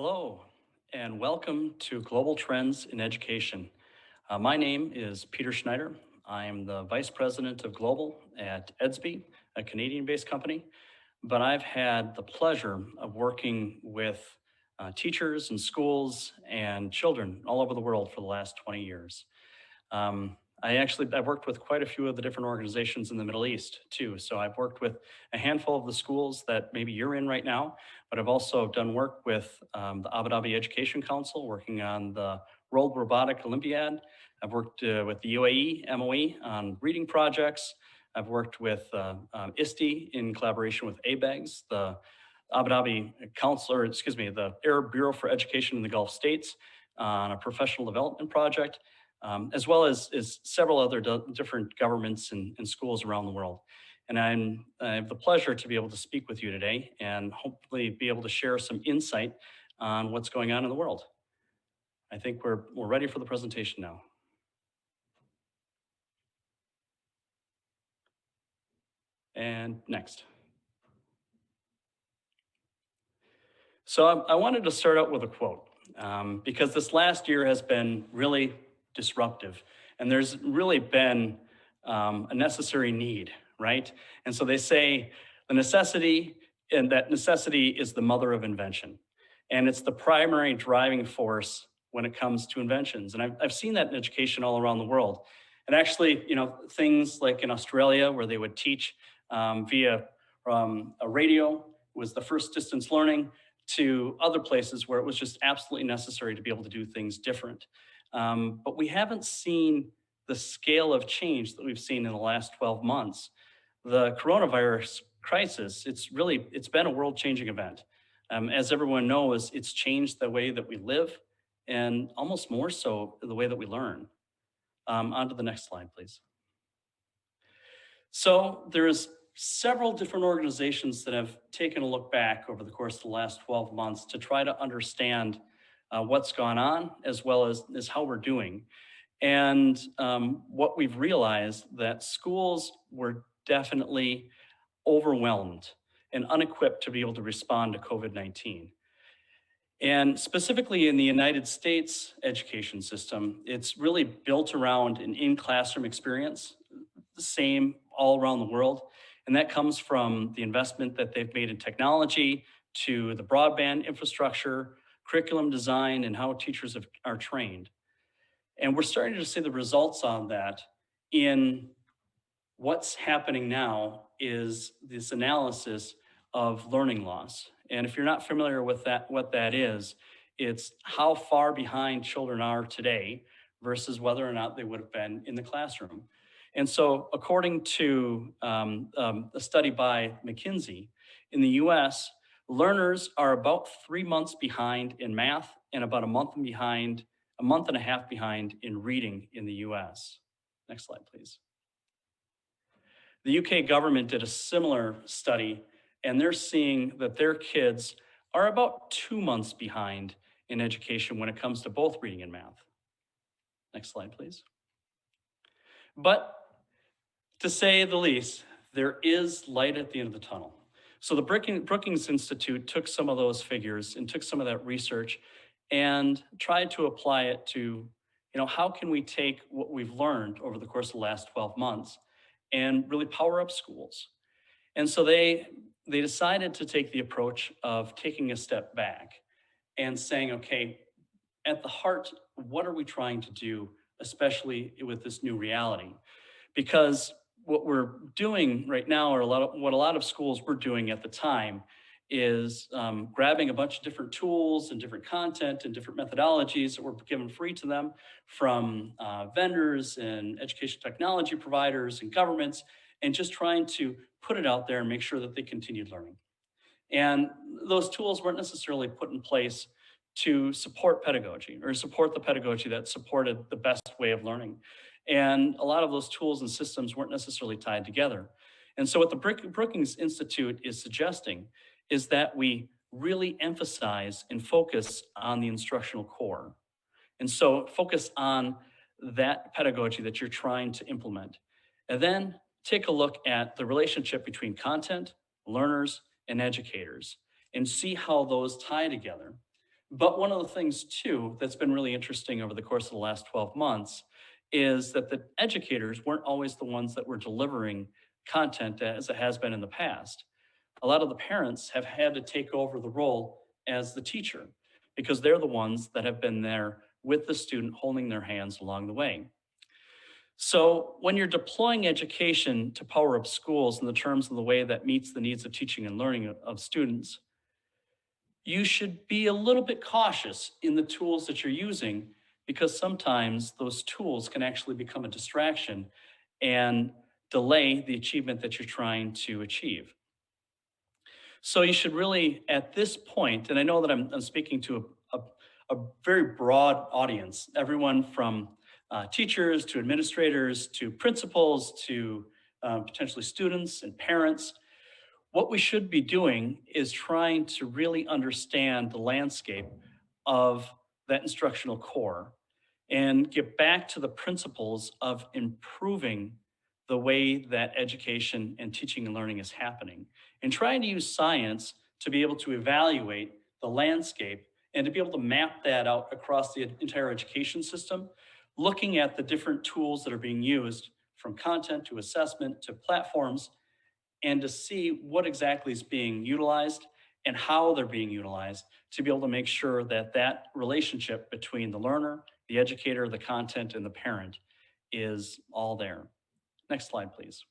Hello, and welcome to Global Trends in Education. My name is Peter Schneider. I am the Vice President of Global at Edsby, a Canadian-based company, but I've had the pleasure of working with teachers and schools and children all over the world for the last 20 years. I've worked with quite a few of the different organizations in the Middle East too. So I've worked with a handful of the schools that maybe you're in right now, but I've also done work with the Abu Dhabi Education Council, working on the World Robotic Olympiad. I've worked with the UAE MOE on reading projects. I've worked with ISTE in collaboration with ABEGS, the Abu Dhabi Council, or excuse me, the Arab Bureau for Education in the Gulf States on a professional development project, as well as several other different governments and schools around the world. And I have the pleasure to be able to speak with you today and hopefully be able to share some insight on what's going on in the world. I think we're ready for the presentation now. And next. So I wanted to start out with a quote because this last year has been really disruptive, and there's really been a necessary need, right? And so they say the necessity, and that necessity is the mother of invention, and it's the primary driving force when it comes to inventions. And I've seen that in education all around the world. And actually, things like in Australia where they would teach via a radio was the first distance learning, to other places where it was just absolutely necessary to be able to do things different. But we haven't seen the scale of change that we've seen in the last 12 months. The coronavirus crisis, it's been a world-changing event. As everyone knows, it's changed the way that we live and almost more so the way that we learn. On to the next slide, please. So there's several different organizations that have taken a look back over the course of the last 12 months to try to understand what's gone on as well as how we're doing. And what we've realized that schools were definitely overwhelmed and unequipped to be able to respond to COVID-19. And specifically in the United States education system, it's really built around an in-classroom experience, the same all around the world. And that comes from the investment that they've made in technology to the broadband infrastructure, curriculum design, and how teachers are trained. And we're starting to see the results on that in what's happening now is this analysis of learning loss. And if you're not familiar with that, what that is, it's how far behind children are today versus whether or not they would have been in the classroom. And so according to a study by McKinsey, in the US, learners are about 3 months behind in math and about a month and a half behind in reading in the US. Next slide, please. The UK government did a similar study, and they're seeing that their kids are about 2 months behind in education when it comes to both reading and math. Next slide, please. But to say the least, there is light at the end of the tunnel. So the Brookings Institute took some of those figures and took some of that research and tried to apply it to, how can we take what we've learned over the course of the last 12 months and really power up schools? And so they decided to take the approach of taking a step back and saying, okay, at the heart, what are we trying to do, especially with this new reality? Because what we're doing right now, or what a lot of schools were doing at the time, is grabbing a bunch of different tools and different content and different methodologies that were given free to them from vendors and education technology providers and governments, and just trying to put it out there and make sure that they continued learning. And those tools weren't necessarily put in place to support pedagogy or support the pedagogy that supported the best way of learning. And a lot of those tools and systems weren't necessarily tied together. And so what the Brookings Institute is suggesting is that we really emphasize and focus on the instructional core. And so focus on that pedagogy that you're trying to implement. And then take a look at the relationship between content, learners, and educators, and see how those tie together. But one of the things too that's been really interesting over the course of the last 12 months is that the educators weren't always the ones that were delivering content as it has been in the past. A lot of the parents have had to take over the role as the teacher because they're the ones that have been there with the student holding their hands along the way. So when you're deploying education to power up schools in the terms of the way that meets the needs of teaching and learning of students, you should be a little bit cautious in the tools that you're using because sometimes those tools can actually become a distraction and delay the achievement that you're trying to achieve. So you should really, at this point, and I know that I'm speaking to a very broad audience, everyone from teachers to administrators to principals to potentially students and parents. What we should be doing is trying to really understand the landscape of that instructional core and get back to the principles of improving the way that education and teaching and learning is happening and trying to use science to be able to evaluate the landscape and to be able to map that out across the entire education system, looking at the different tools that are being used from content to assessment to platforms and to see what exactly is being utilized and how they're being utilized to be able to make sure that that relationship between the learner, the educator, the content, and the parent is all there. Next slide, please.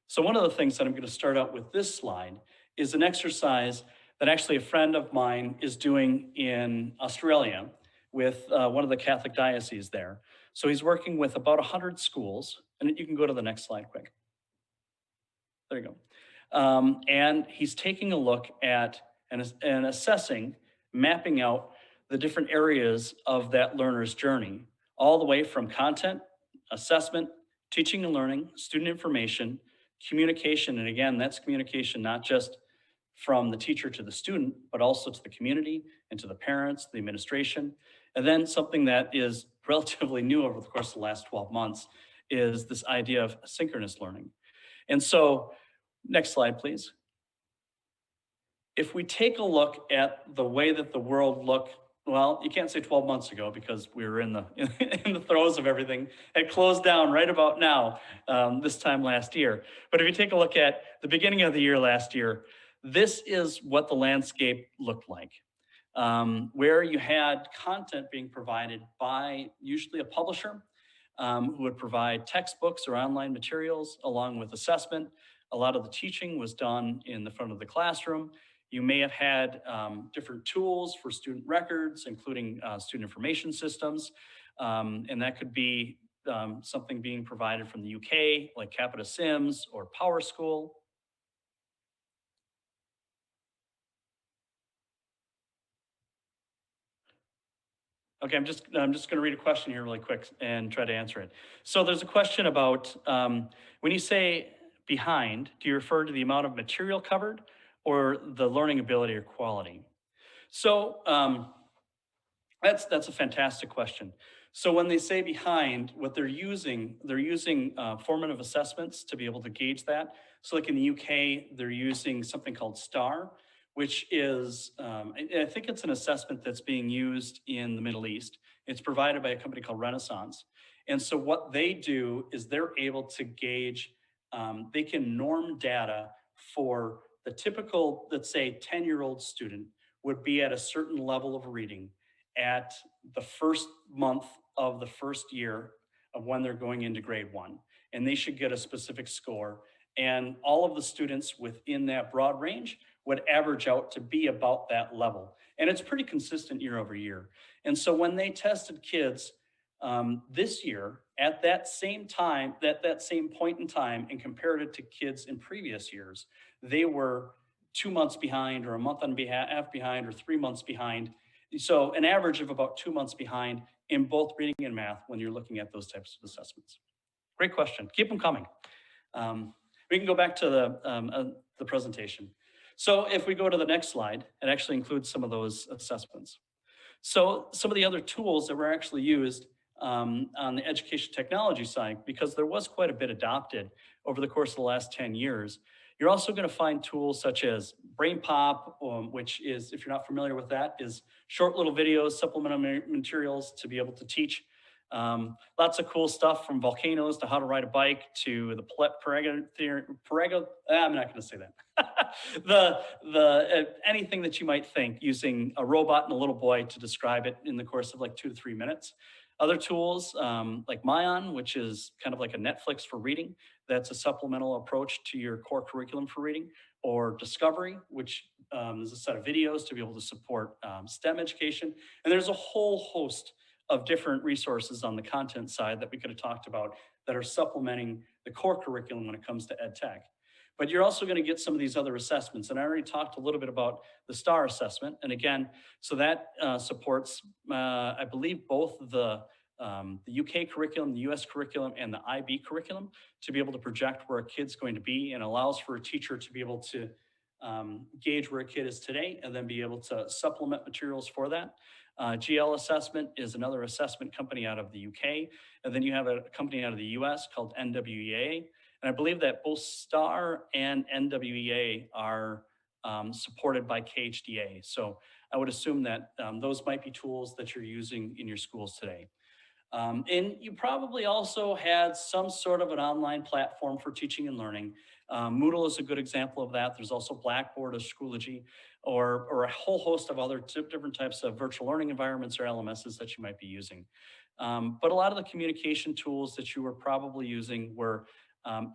So one of the things that I'm going to start out with this slide is an exercise that actually a friend of mine is doing in Australia with one of the Catholic dioceses there. So he's working with about 100 schools, and you can go to the next slide quick. There you go. And he's taking a look at and assessing, mapping out the different areas of that learner's journey, all the way from content, assessment, teaching and learning, student information, communication. And again, that's communication not just from the teacher to the student, but also to the community and to the parents, the administration. And then something that is relatively new over the course of the last 12 months is this idea of synchronous learning. And so next slide, please. If we take a look at the way that the world looked, well, you can't say 12 months ago because we were in the in the throes of everything. It closed down right about now, this time last year. But if you take a look at the beginning of the year last year, this is what the landscape looked like. Where you had content being provided by usually a publisher who would provide textbooks or online materials along with assessment. A lot of the teaching was done in the front of the classroom. You may have had different tools for student records, including student information systems. And that could be something being provided from the UK, like Capita Sims or PowerSchool. Okay, I'm just going to read a question here really quick and try to answer it. So there's a question about when you say behind, do you refer to the amount of material covered or the learning ability or quality? So that's a fantastic question. So when they say behind, what they're using formative assessments to be able to gauge that. So like in the UK, they're using something called STAR, which is, I think it's an assessment that's being used in the Middle East. It's provided by a company called Renaissance. And so what they do is they're able to gauge, they can norm data for the typical, let's say 10-year-old student would be at a certain level of reading at the first month of the first year of when they're going into grade one. And they should get a specific score. And all of the students within that broad range would average out to be about that level. And it's pretty consistent year over year. And so when they tested kids this year at that same time, that same point in time, and compared it to kids in previous years, they were 2 months behind or a month and a half behind or 3 months behind. So an average of about 2 months behind in both reading and math when you're looking at those types of assessments. Great question. Keep them coming. We can go back to the presentation. So if we go to the next slide, it actually includes some of those assessments. So some of the other tools that were actually used on the education technology side, because there was quite a bit adopted over the course of the last 10 years, You're also going to find tools such as Brain Pop, which is, if you're not familiar with that, is short little videos, supplemental materials to be able to teach. Lots of cool stuff from volcanoes to how to ride a bike to the Pareto theory. I'm not going to say that. Anything that you might think using a robot and a little boy to describe it in the course of like 2 to 3 minutes. Other tools like Mayan, which is kind of like a Netflix for reading. That's a supplemental approach to your core curriculum for reading, or Discovery, which is a set of videos to be able to support STEM education. And there's a whole host of different resources on the content side that we could have talked about that are supplementing the core curriculum when it comes to ed tech. But you're also going to get some of these other assessments. And I already talked a little bit about the STAR assessment. And again, so that supports, I believe, both the UK curriculum, the US curriculum, and the IB curriculum to be able to project where a kid's going to be, and allows for a teacher to be able to gauge where a kid is today and then be able to supplement materials for that. GL Assessment is another assessment company out of the UK. And then you have a company out of the US called NWEA. And I believe that both STAR and NWEA are supported by KHDA. So I would assume that those might be tools that you're using in your schools today. And you probably also had some sort of an online platform for teaching and learning. Moodle is a good example of that. There's also Blackboard or Schoology, or a whole host of other different types of virtual learning environments or LMSs that you might be using. But a lot of the communication tools that you were probably using were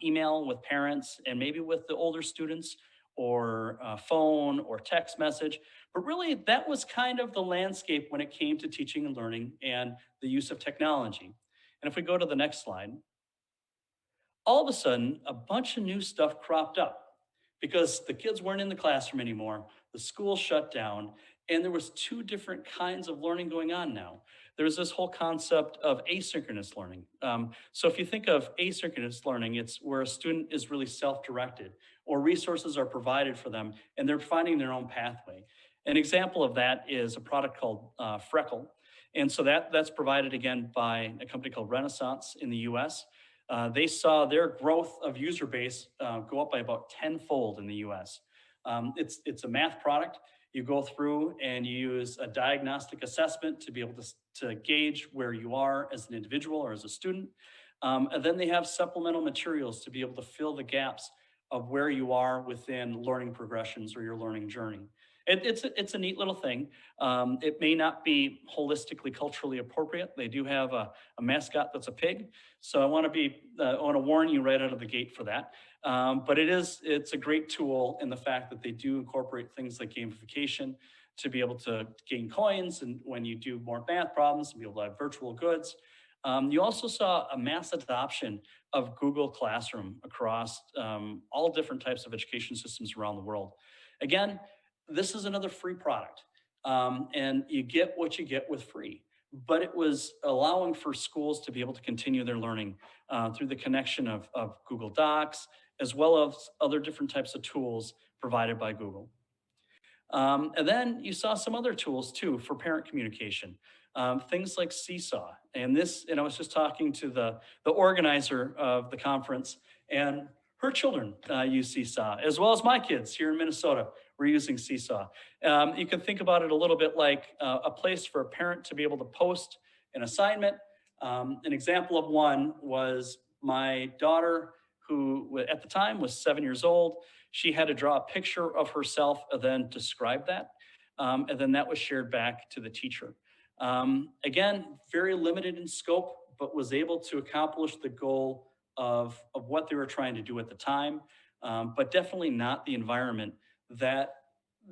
email with parents and maybe with the older students, or phone or text message. But really, that was kind of the landscape when it came to teaching and learning and the use of technology. And if we go to the next slide, all of a sudden, a bunch of new stuff cropped up because the kids weren't in the classroom anymore, the school shut down, and there was two different kinds of learning going on now. There's this whole concept of asynchronous learning. So if you think of asynchronous learning, it's where a student is really self-directed, or resources are provided for them and they're finding their own pathway. An example of that is a product called Freckle. And so that's provided again by a company called Renaissance in the US. They saw their growth of user base go up by about tenfold in the US. It's a math product. You go through and you use a diagnostic assessment to be able to gauge where you are as an individual or as a student. And then they have supplemental materials to be able to fill the gaps of where you are within learning progressions or your learning journey. It's a neat little thing. It may not be holistically culturally appropriate. They do have a mascot that's a pig, so I want to warn you right out of the gate for that. But it's a great tool in the fact that they do incorporate things like gamification to be able to gain coins, and when you do more math problems, to be able to have virtual goods. You also saw a mass adoption of Google Classroom across all different types of education systems around the world. Again, this is another free product, and you get what you get with free. But it was allowing for schools to be able to continue their learning through the connection of Google Docs, as well as other different types of tools provided by Google. And then you saw some other tools too for parent communication, things like Seesaw. And I was just talking to the organizer of the conference, and her children use Seesaw, as well as my kids here in Minnesota. We're using Seesaw. You can think about it a little bit like a place for a parent to be able to post an assignment. An example of one was my daughter, who at the time was 7 years old. She had to draw a picture of herself and then describe that. And then that was shared back to the teacher. Again, very limited in scope, but was able to accomplish the goal of what they were trying to do at the time, but definitely not the environment that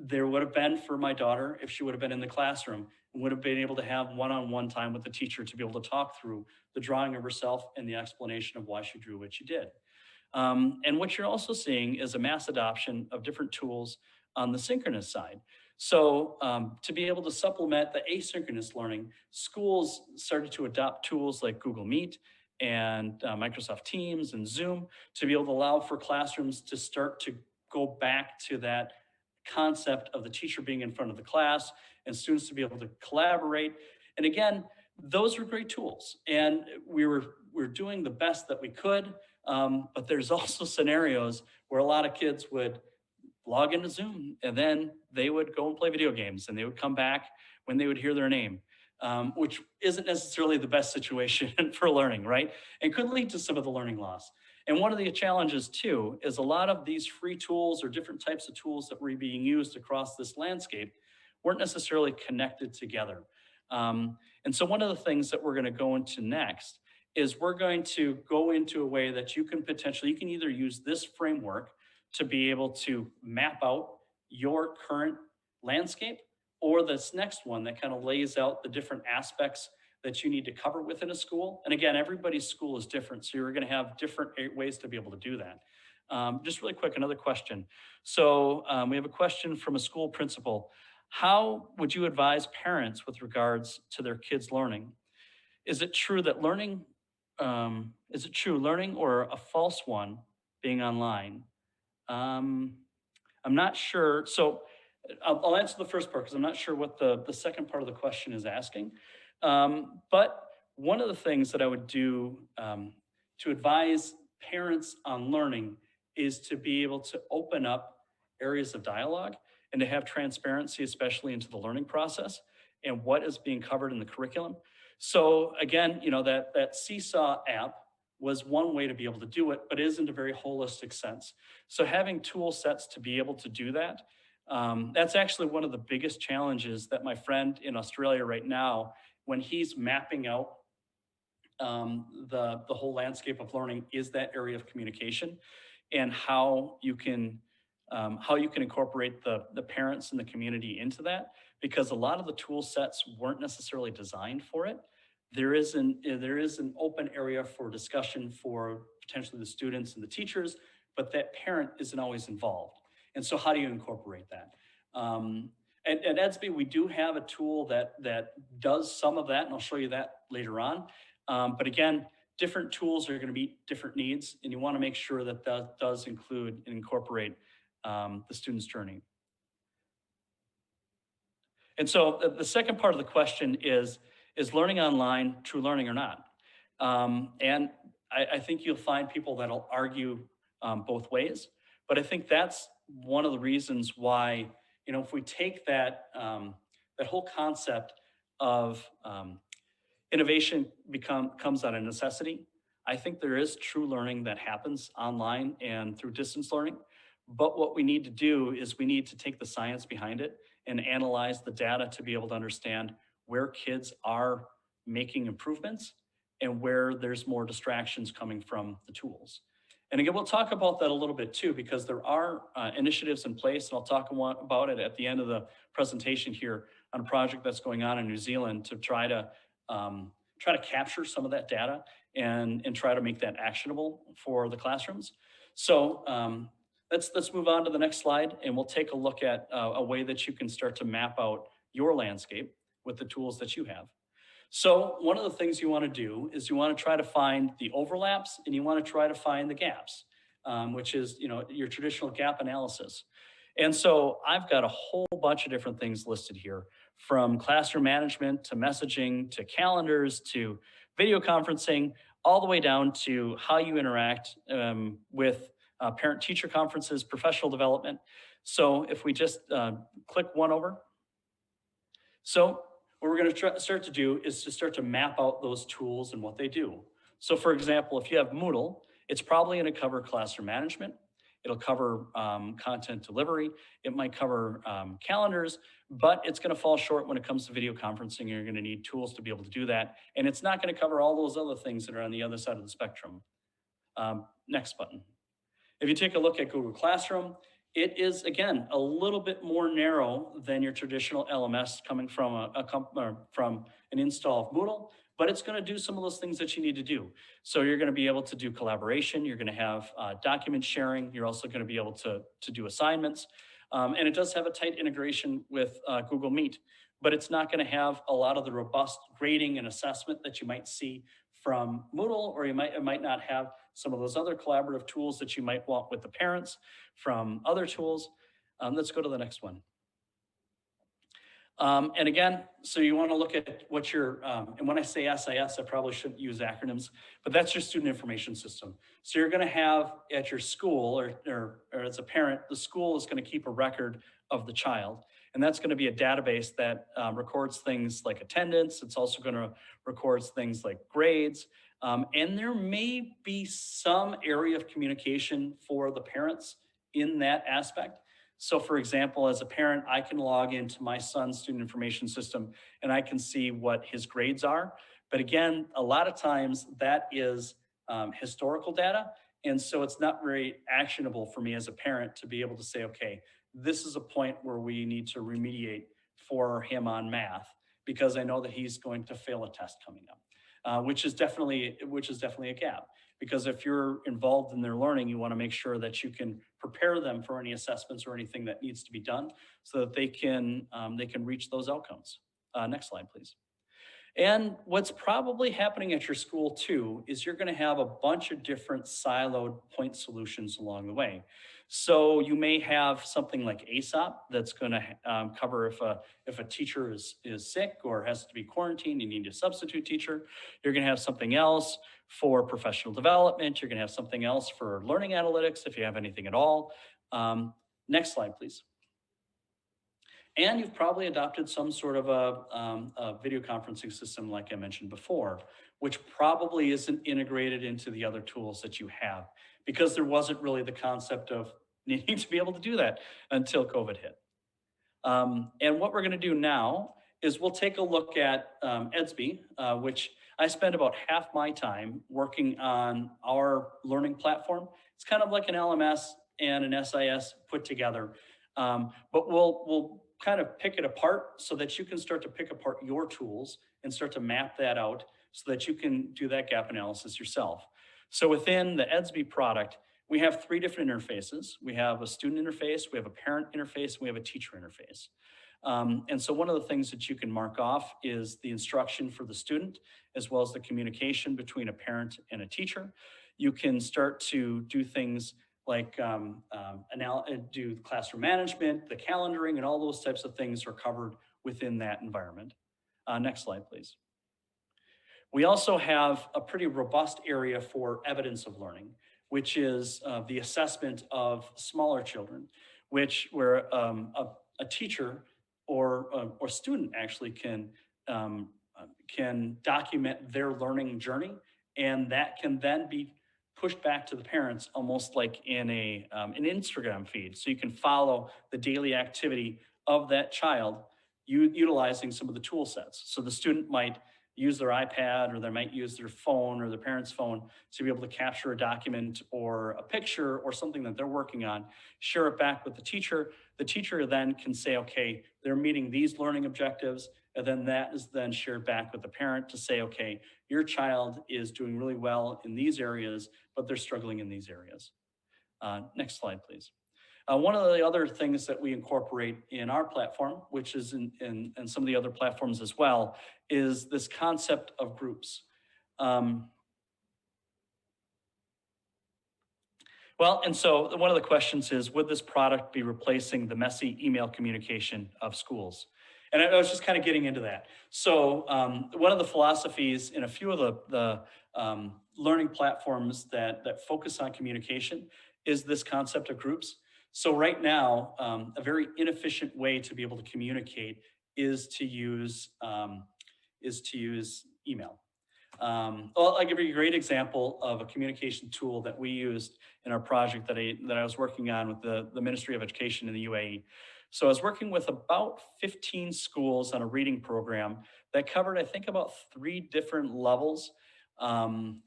there would have been for my daughter if she would have been in the classroom and would have been able to have one-on-one time with the teacher to be able to talk through the drawing of herself and the explanation of why she drew what she did. And what you're also seeing is a mass adoption of different tools on the synchronous side. So to be able to supplement the asynchronous learning, schools started to adopt tools like Google Meet and Microsoft Teams and Zoom to be able to allow for classrooms to start to go back to that concept of the teacher being in front of the class and students to be able to collaborate. And again, those were great tools. And we're doing the best that we could. But there's also scenarios where a lot of kids would log into Zoom and then they would go and play video games and they would come back when they would hear their name, which isn't necessarily the best situation for learning, right? And could lead to some of the learning loss. And one of the challenges too is a lot of these free tools or different types of tools that were being used across this landscape weren't necessarily connected together. And so one of the things that we're going to go into next is we're going to go into a way that you can either use this framework to be able to map out your current landscape, or this next one that kind of lays out the different aspects that you need to cover within a school. And again, everybody's school is different, so you're going to have different ways to be able to do that. Just really quick, another question. So we have a question from a school principal. How would you advise parents with regards to their kids' learning? Is it true learning or a false one being online? I'm not sure. So I'll answer the first part because I'm not sure what the second part of the question is asking. But one of the things that I would do to advise parents on learning is to be able to open up areas of dialogue and to have transparency, especially into the learning process and what is being covered in the curriculum. So again, that Seesaw app was one way to be able to do it, but it isn't a very holistic sense. So having tool sets to be able to do that, that's actually one of the biggest challenges that my friend in Australia right now, when he's mapping out the whole landscape of learning, is that area of communication and how you can incorporate the parents and the community into that, because a lot of the tool sets weren't necessarily designed for it. There is an open area for discussion for potentially the students and the teachers, but that parent isn't always involved. And so how do you incorporate that? At EDSB, we do have a tool that does some of that, and I'll show you that later on. But again, different tools are going to meet different needs, and you want to make sure that that does include and incorporate the student's journey. And so the second part of the question is learning online true learning or not? And I think you'll find people that'll argue both ways, but I think that's one of the reasons why, if we take that whole concept of innovation comes out of necessity, I think there is true learning that happens online and through distance learning. But what we need to do is we need to take the science behind it and analyze the data to be able to understand where kids are making improvements and where there's more distractions coming from the tools. And again, we'll talk about that a little bit too, because there are initiatives in place, and I'll talk about it at the end of the presentation here on a project that's going on in New Zealand to try to capture some of that data and try to make that actionable for the classrooms. So let's move on to the next slide, and we'll take a look at a way that you can start to map out your landscape with the tools that you have. So one of the things you want to do is you want to try to find the overlaps, and you want to try to find the gaps, which is your traditional gap analysis. And so I've got a whole bunch of different things listed here, from classroom management to messaging to calendars to video conferencing, all the way down to how you interact with parent-teacher conferences, professional development. So if we just click one over. So what we're going to start to do is to start to map out those tools and what they do. So for example, if you have Moodle, it's probably going to cover classroom management. It'll cover content delivery. It might cover calendars, but it's going to fall short when it comes to video conferencing. You're going to need tools to be able to do that. And it's not going to cover all those other things that are on the other side of the spectrum. Next button. If you take a look at Google Classroom, it is, again, a little bit more narrow than your traditional LMS coming from from an install of Moodle, but it's going to do some of those things that you need to do. So you're going to be able to do collaboration. You're going to have document sharing. You're also going to be able to do assignments. And it does have a tight integration with Google Meet, but it's not going to have a lot of the robust grading and assessment that you might see from Moodle, or it might not have some of those other collaborative tools that you might want with the parents from other tools. Let's go to the next one. And again, so you want to look at what your, and when I say SIS, I probably shouldn't use acronyms, but that's your student information system. So you're going to have at your school or as a parent, the school is going to keep a record of the child. And that's going to be a database that records things like attendance. It's also going to record things like grades. And there may be some area of communication for the parents in that aspect. So for example, as a parent, I can log into my son's student information system and I can see what his grades are. But again, a lot of times that is historical data. And so it's not very actionable for me as a parent to be able to say, okay, this is a point where we need to remediate for him on math because I know that he's going to fail a test coming up, which is definitely a gap. Because if you're involved in their learning, you want to make sure that you can prepare them for any assessments or anything that needs to be done so that they can reach those outcomes. Next slide, please. And what's probably happening at your school too is you're going to have a bunch of different siloed point solutions along the way. So you may have something like ASOP that's going to cover if a teacher is sick or has to be quarantined, you need a substitute teacher. You're going to have something else for professional development. You're going to have something else for learning analytics if you have anything at all. Next slide, please. And you've probably adopted some sort of a video conferencing system like I mentioned before, which probably isn't integrated into the other tools that you have because there wasn't really the concept of needing to be able to do that until COVID hit. And what we're gonna do now is we'll take a look at EDSB, which I spend about half my time working on our learning platform. It's kind of like an LMS and an SIS put together, but we'll kind of pick it apart so that you can start to pick apart your tools and start to map that out so that you can do that gap analysis yourself. So within the EDSB product, we have three different interfaces. We have a student interface, we have a parent interface, we have a teacher interface. And so one of the things that you can mark off is the instruction for the student, as well as the communication between a parent and a teacher. You can start to do things like do classroom management, the calendaring, and all those types of things are covered within that environment. Next slide, please. We also have a pretty robust area for evidence of learning, which is the assessment of smaller children, where a teacher or student actually can document their learning journey, and that can then be pushed back to the parents almost like in an Instagram feed. So you can follow the daily activity of that child utilizing some of the tool sets. So the student might use their iPad or they might use their phone or their parent's phone to be able to capture a document or a picture or something that they're working on, share it back with the teacher. The teacher then can say, okay, they're meeting these learning objectives, and then that is then shared back with the parent to say, okay, your child is doing really well in these areas, but they're struggling in these areas. Next slide, please. One of the other things that we incorporate in our platform, which is in some of the other platforms as well, is this concept of groups. Well, and so one of the questions is, would this product be replacing the messy email communication of schools? And I was just kind of getting into that. So one of the philosophies in a few of the learning platforms that focus on communication is this concept of groups. So right now, a very inefficient way to be able to communicate is to use email. Well, I'll give you a great example of a communication tool that we used in our project that I was working on with the Ministry of Education in the UAE. So I was working with about 15 schools on a reading program that covered, I think, about 3 different levels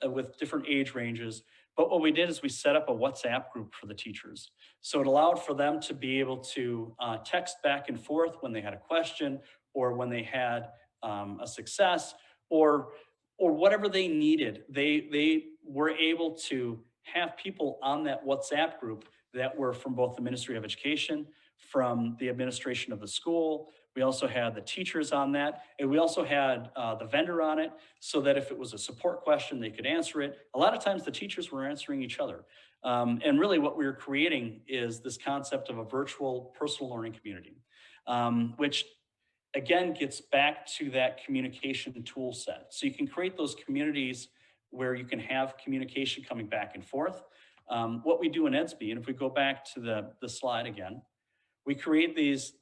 with different age ranges. But what we did is we set up a WhatsApp group for the teachers. So it allowed for them to be able to text back and forth when they had a question or when they had a success or whatever they needed. They were able to have people on that WhatsApp group that were from both the Ministry of Education, from the administration of the school. We also had the teachers on that, and we also had the vendor on it so that if it was a support question, they could answer it. A lot of times the teachers were answering each other. And really what we were creating is this concept of a virtual personal learning community, which again, gets back to that communication tool set. So you can create those communities where you can have communication coming back and forth. What we do in EDSB, and if we go back to the slide again, we create these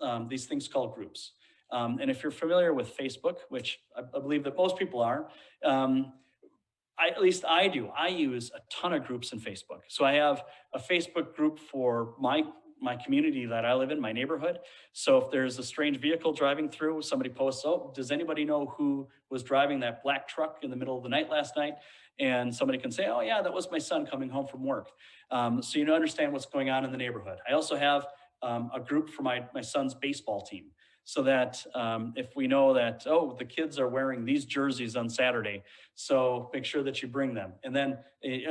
things called groups. And if you're familiar with Facebook, which I believe that most people are, at least I do. I use a ton of groups in Facebook. So I have a Facebook group for my community that I live in, my neighborhood. So if there's a strange vehicle driving through, somebody posts, oh, does anybody know who was driving that black truck in the middle of the night last night? And somebody can say, oh yeah, that was my son coming home from work. So you understand what's going on in the neighborhood. I also have a group for my son's baseball team. So that if we know that, oh, the kids are wearing these jerseys on Saturday, so make sure that you bring them. And then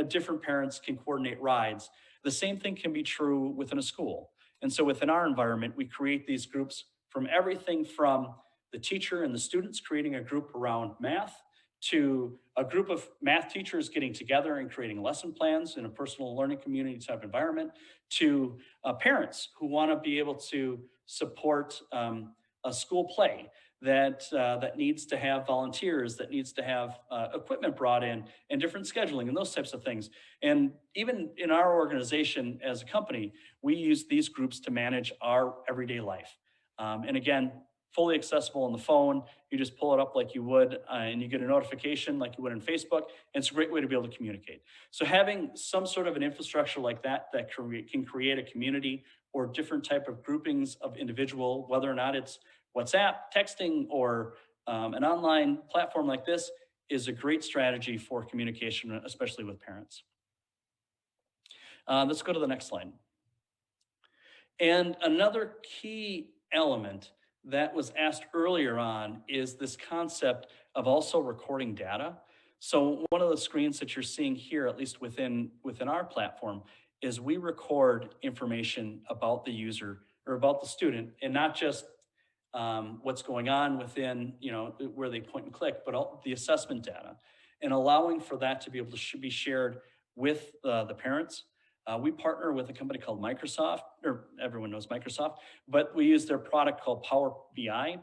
different parents can coordinate rides. The same thing can be true within a school. And so within our environment, we create these groups from everything from the teacher and the students creating a group around math, to a group of math teachers getting together and creating lesson plans in a personal learning community type environment, to parents who want to be able to support a school play that needs to have volunteers, that needs to have equipment brought in, and different scheduling and those types of things. And even in our organization as a company, we use these groups to manage our everyday life. And again, fully accessible on the phone. You just pull it up like you would, and you get a notification like you would in Facebook. And it's a great way to be able to communicate. So having some sort of an infrastructure like that can create a community or different type of groupings of individual, whether or not it's WhatsApp, texting, or an online platform like this, is a great strategy for communication, especially with parents. Let's go to the next slide. And another key element that was asked earlier on is this concept of also recording data. So one of the screens that you're seeing here, at least within our platform, is we record information about the user or about the student, and not just what's going on within, where they point and click, but all the assessment data, and allowing for that to be able to be shared with the parents. We partner with a company called Microsoft, or everyone knows Microsoft, but we use their product called Power BI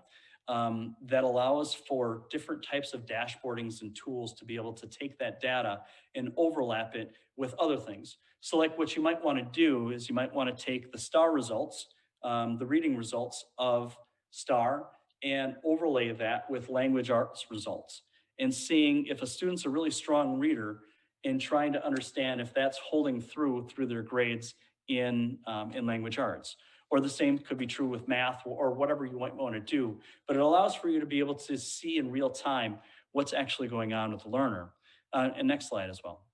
that allows for different types of dashboardings and tools to be able to take that data and overlap it with other things. So like what you might want to do is you might want to take the STAR results, the reading results of STAR, and overlay that with language arts results, and seeing if a student's a really strong reader, and trying to understand if that's holding through their grades in language arts. Or the same could be true with math, or whatever you might want to do, but it allows for you to be able to see in real time what's actually going on with the learner. And next slide as well.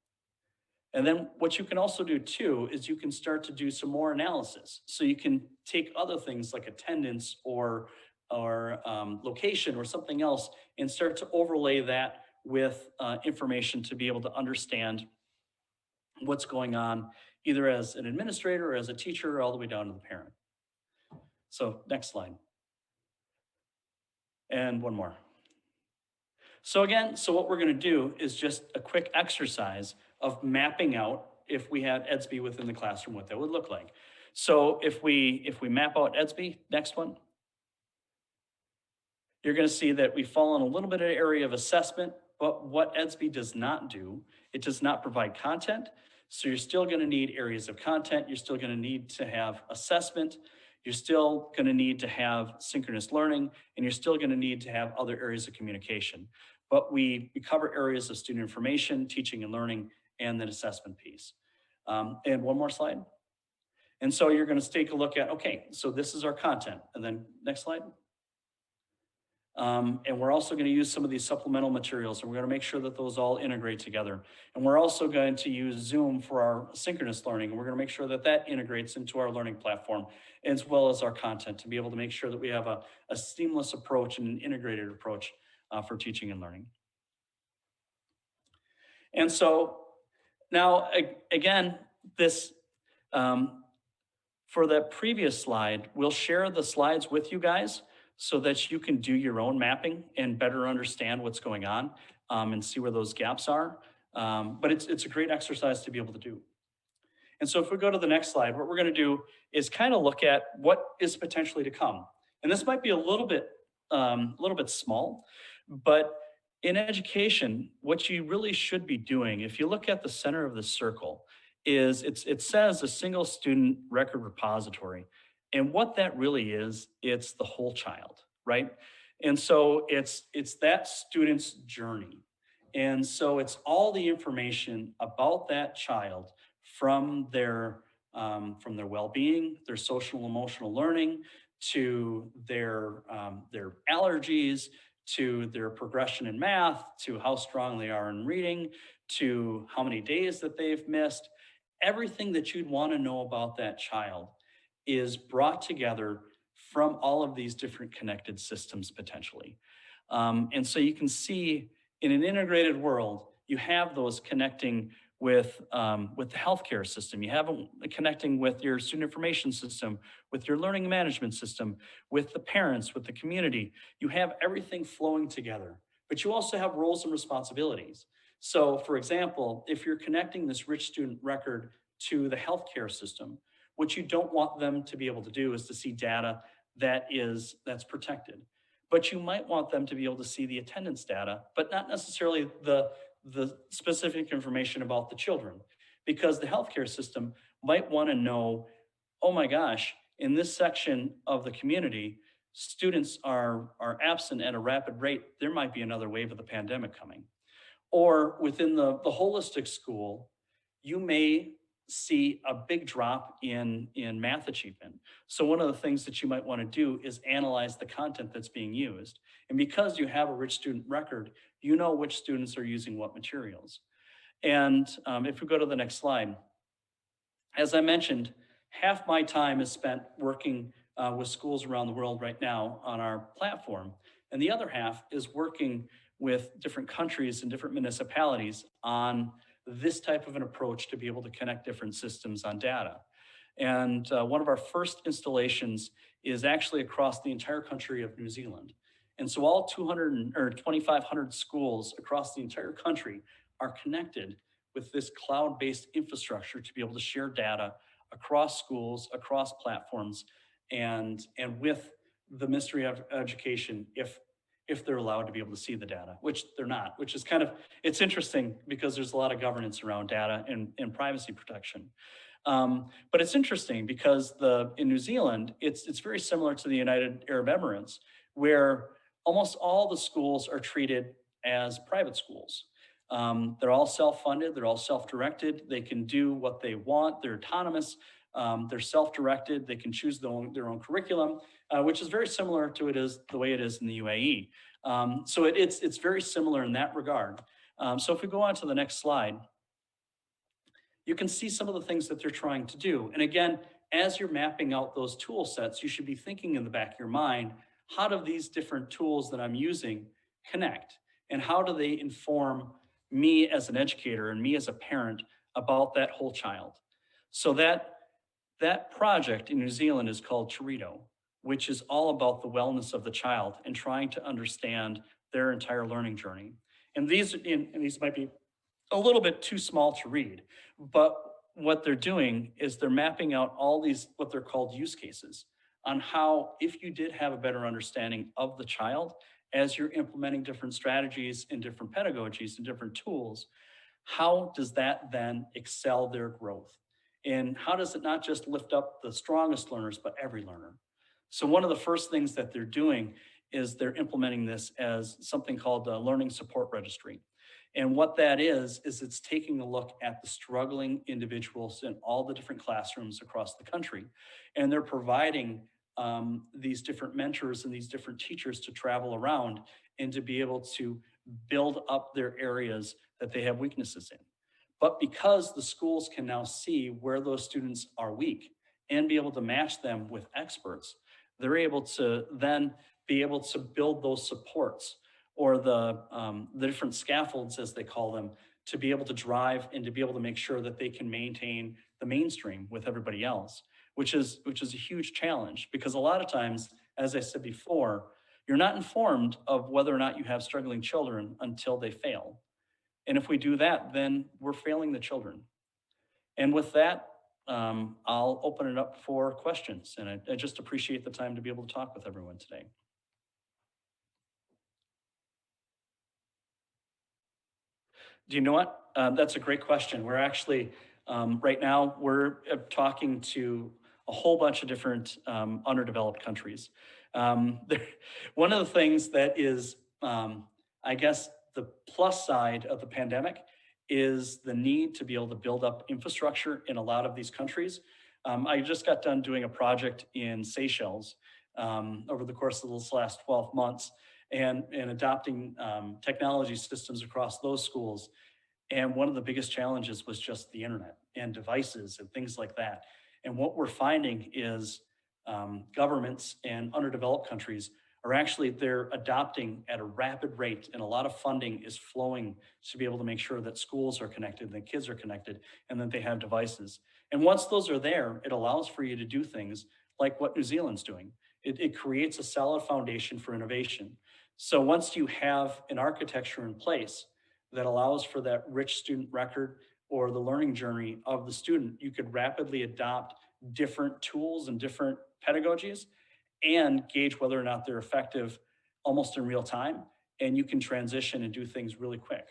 And then what you can also do too is you can start to do some more analysis. So you can take other things like attendance or location or something else, and start to overlay that with information to be able to understand what's going on, either as an administrator or as a teacher, or all the way down to the parent. So next slide. And one more. So again, what we're going to do is just a quick exercise of mapping out, if we had EDSB within the classroom, what that would look like. So if we map out EDSB, next one, you're going to see that we fall in a little bit of area of assessment, but what EDSB does not do, it does not provide content. So you're still going to need areas of content. You're still going to need to have assessment. You're still going to need to have synchronous learning, and you're still going to need to have other areas of communication. But we cover areas of student information, teaching and learning, and that assessment piece. And one more slide. And so you're going to take a look at, okay, so this is our content. And then next slide. And we're also going to use some of these supplemental materials, and we're going to make sure that those all integrate together. And we're also going to use Zoom for our synchronous learning, and we're going to make sure that that integrates into our learning platform, as well as our content, to be able to make sure that we have a seamless approach and an integrated approach for teaching and learning. And so now, again, this, for that previous slide, we'll share the slides with you guys, so that you can do your own mapping and better understand what's going on and see where those gaps are. But it's a great exercise to be able to do. And so if we go to the next slide, what we're going to do is kind of look at what is potentially to come. And this might be a little bit a little bit small, but in education, what you really should be doing, if you look at the center of the circle, is it says a single student record repository. And what that really is, it's the whole child, right? And so it's that student's journey. And so it's all the information about that child from their well-being, their social emotional learning, to their allergies, to their progression in math, to how strong they are in reading, to how many days that they've missed. Everything that you'd want to know about that child is brought together from all of these different connected systems potentially. And so you can see in an integrated world, you have those connecting with the healthcare system. You have them connecting with your student information system, with your learning management system, with the parents, with the community. You have everything flowing together, but you also have roles and responsibilities. So, for example, if you're connecting this rich student record to the healthcare system, what you don't want them to be able to do is to see data that's protected. But you might want them to be able to see the attendance data, but not necessarily the specific information about the children, because the healthcare system might want to know, oh my gosh, in this section of the community, students are absent at a rapid rate. There might be another wave of the pandemic coming. Or within the holistic school, you may see a big drop in math achievement. So one of the things that you might want to do is analyze the content that's being used. And because you have a rich student record, you know which students are using what materials. And if we go to the next slide, as I mentioned, half my time is spent working with schools around the world right now on our platform. And the other half is working with different countries and different municipalities on this type of an approach to be able to connect different systems on data. And one of our first installations is actually across the entire country of New Zealand. And so all 200 or 2,500 schools across the entire country are connected with this cloud-based infrastructure to be able to share data across schools, across platforms, and with the Ministry of Education if they're allowed to be able to see the data, which they're not, which is kind of, it's interesting because there's a lot of governance around data and privacy protection. But it's interesting because in New Zealand, it's very similar to the United Arab Emirates, where almost all the schools are treated as private schools. They're all self-funded, they're all self-directed, they can do what they want, they're autonomous, they're self-directed, they can choose their own curriculum, which is very similar to the way it is in the UAE. So it's very similar in that regard. So if we go on to the next slide, you can see some of the things that they're trying to do. And again, as you're mapping out those tool sets, you should be thinking in the back of your mind, how do these different tools that I'm using connect? And how do they inform me as an educator and me as a parent about that whole child? So that project in New Zealand is called Chirito, which is all about the wellness of the child and trying to understand their entire learning journey. And these might be a little bit too small to read, but what they're doing is they're mapping out all these, what they're called use cases, on how, if you did have a better understanding of the child, as you're implementing different strategies and different pedagogies and different tools, how does that then excel their growth? And how does it not just lift up the strongest learners, but every learner? So one of the first things that they're doing is they're implementing this as something called a learning support registry. And what that is it's taking a look at the struggling individuals in all the different classrooms across the country. And they're providing these different mentors and these different teachers to travel around and to be able to build up their areas that they have weaknesses in. But because the schools can now see where those students are weak and be able to match them with experts, they're able to then be able to build those supports or the different scaffolds, as they call them, to be able to drive and to be able to make sure that they can maintain the mainstream with everybody else, which is a huge challenge, because a lot of times, as I said before, you're not informed of whether or not you have struggling children until they fail. And if we do that, then we're failing the children. And with that, I'll open it up for questions. And I just appreciate the time to be able to talk with everyone today. Do you know what? That's a great question. We're actually, right now, we're talking to a whole bunch of different underdeveloped countries. There, one of the things that is, I guess, the plus side of the pandemic is the need to be able to build up infrastructure in a lot of these countries. I just got done doing a project in Seychelles over the course of this last 12 months and adopting technology systems across those schools. And one of the biggest challenges was just the internet and devices and things like that. And what we're finding is governments and underdeveloped countries are actually, they're adopting at a rapid rate, and a lot of funding is flowing to be able to make sure that schools are connected, and that kids are connected, and that they have devices. And once those are there, it allows for you to do things like what New Zealand's doing. It creates a solid foundation for innovation. So once you have an architecture in place that allows for that rich student record or the learning journey of the student, you could rapidly adopt different tools and different pedagogies and gauge whether or not they're effective almost in real time. And you can transition and do things really quick.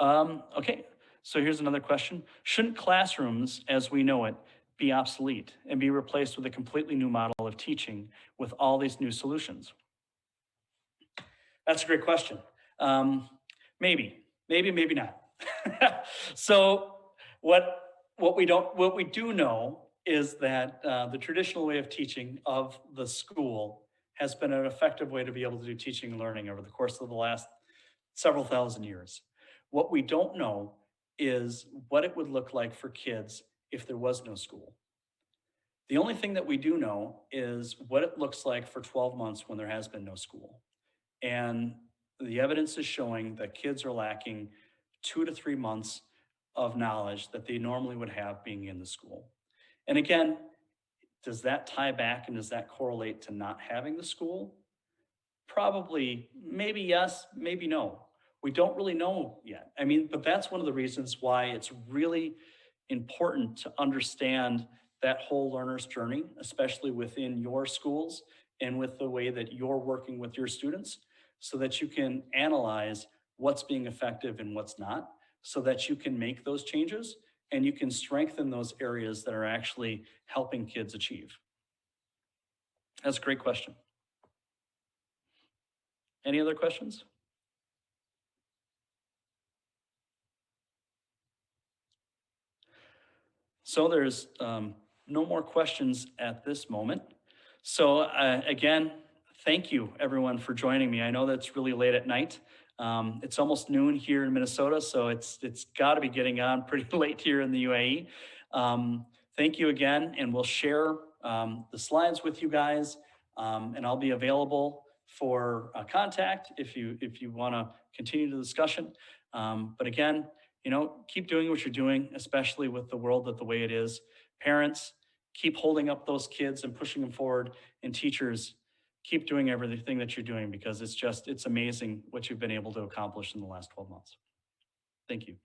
Okay, so here's another question. Shouldn't classrooms as we know it be obsolete and be replaced with a completely new model of teaching with all these new solutions? That's a great question. Um, maybe not. So what what we do know is that the traditional way of teaching of the school has been an effective way to be able to do teaching and learning over the course of the last several thousand years. What we don't know is what it would look like for kids if there was no school. The only thing that we do know is what it looks like for 12 months when there has been no school. And the evidence is showing that kids are lacking 2 to 3 months of knowledge that they normally would have being in the school. And again, does that tie back and does that correlate to not having the school? Probably, maybe yes, maybe no. We don't really know yet. I mean, but that's one of the reasons why it's really important to understand that whole learner's journey, especially within your schools and with the way that you're working with your students, so that you can analyze what's being effective and what's not, so that you can make those changes and you can strengthen those areas that are actually helping kids achieve. That's a great question. Any other questions? So there's no more questions at this moment. So again, thank you everyone for joining me. I know that's really late at night. It's almost noon here in Minnesota, so it's got to be getting on pretty late here in the UAE. Thank you again, and we'll share the slides with you guys, and I'll be available for contact if you want to continue the discussion. But again, keep doing what you're doing, especially with the world that the way it is. Parents, keep holding up those kids and pushing them forward. And teachers, keep doing everything that you're doing because it's amazing what you've been able to accomplish in the last 12 months. Thank you.